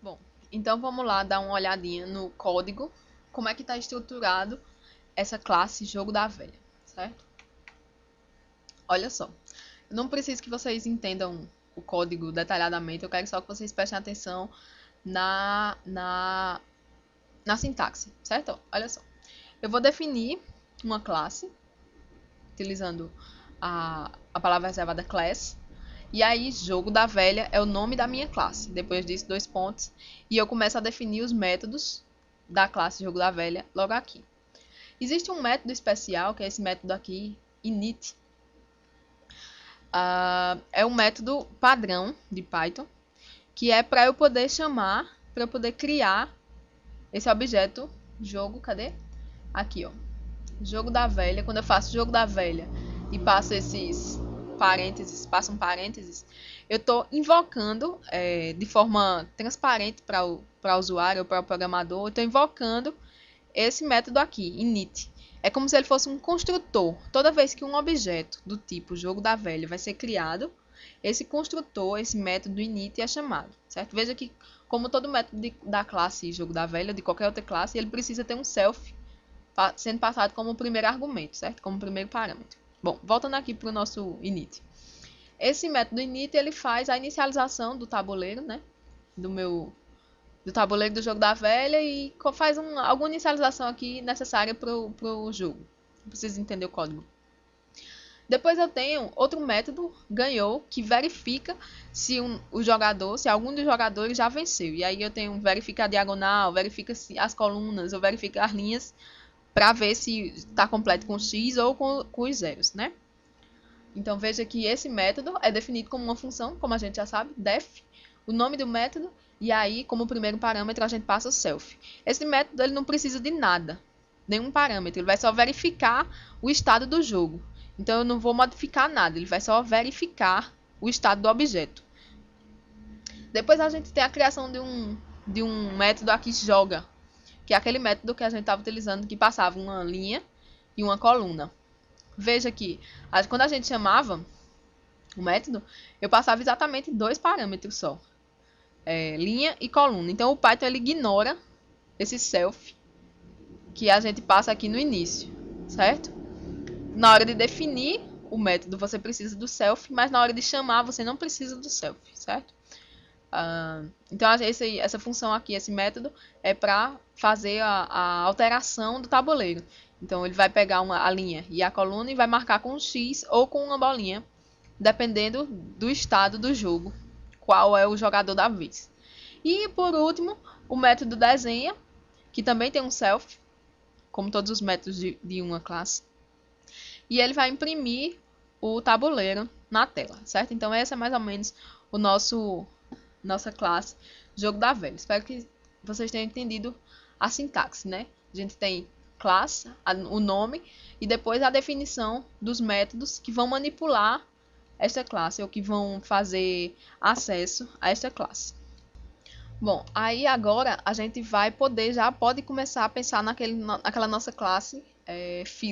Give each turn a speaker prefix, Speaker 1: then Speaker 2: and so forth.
Speaker 1: Bom, então vamos lá dar uma olhadinha no código, como é que está estruturado essa classe Jogo da Velha, certo? Olha só, eu não preciso que vocês entendam o código detalhadamente, eu quero só que vocês prestem atenção na, na, na sintaxe, certo? Olha só, eu vou definir uma classe utilizando a palavra reservada class. E aí, Jogo da Velha é o nome da minha classe. Depois disso, 2 pontos. E eu começo a definir os métodos da classe Jogo da Velha logo aqui. Existe um método especial, que é esse método aqui, init. É um método padrão de Python, que é para eu poder chamar, para eu poder criar esse objeto jogo, cadê? Aqui, ó. Jogo da Velha. Quando eu faço Jogo da Velha e passo esses parênteses, passo um parênteses, eu estou invocando de forma transparente para o usuário ou para o programador, eu estou invocando esse método aqui, init. É como se ele fosse um construtor. Toda vez que um objeto do tipo Jogo da Velha vai ser criado, esse construtor, esse método init é chamado, certo? Veja que, como todo método da classe Jogo da Velha, de qualquer outra classe, ele precisa ter um self sendo passado como o primeiro argumento, certo? Como primeiro parâmetro. Bom, voltando aqui para o nosso init. Esse método init, ele faz a inicialização do tabuleiro, né? Do tabuleiro do Jogo da Velha e faz alguma inicialização aqui necessária para o jogo. Precisa entender o código. Depois eu tenho outro método, ganhou, que verifica se se algum dos jogadores já venceu. E aí eu tenho verifica a diagonal, verifica as colunas, ou verifica as linhas, para ver se está completo com x ou com os zeros, né? Então veja que esse método é definido como uma função, como a gente já sabe, def, o nome do método, e aí como primeiro parâmetro a gente passa o self. Esse método ele não precisa de nada, nenhum parâmetro, ele vai só verificar o estado do jogo. Então eu não vou modificar nada, ele vai só verificar o estado do objeto. Depois a gente tem a criação de um método aqui joga, que é aquele método que a gente estava utilizando que passava uma linha e uma coluna. Veja que quando a gente chamava o método, eu passava exatamente 2 parâmetros só, linha e coluna. Então o Python ele ignora esse self que a gente passa aqui no início, certo? Na hora de definir o método você precisa do self, mas na hora de chamar você não precisa do self, certo? Então essa função aqui, esse método, é para fazer a alteração do tabuleiro. Então ele vai pegar a linha e a coluna e vai marcar com um X ou com uma bolinha, dependendo do estado do jogo, qual é o jogador da vez. E por último, o método desenha, que também tem um self, como todos os métodos de uma classe. E ele vai imprimir o tabuleiro na tela, certo? Então essa é mais ou menos nossa classe Jogo da Velha. Espero que vocês tenham entendido a sintaxe, né? A gente tem classe, o nome, e depois a definição dos métodos que vão manipular esta classe, ou que vão fazer acesso a esta classe. Bom, aí agora a gente pode começar a pensar naquela nossa classe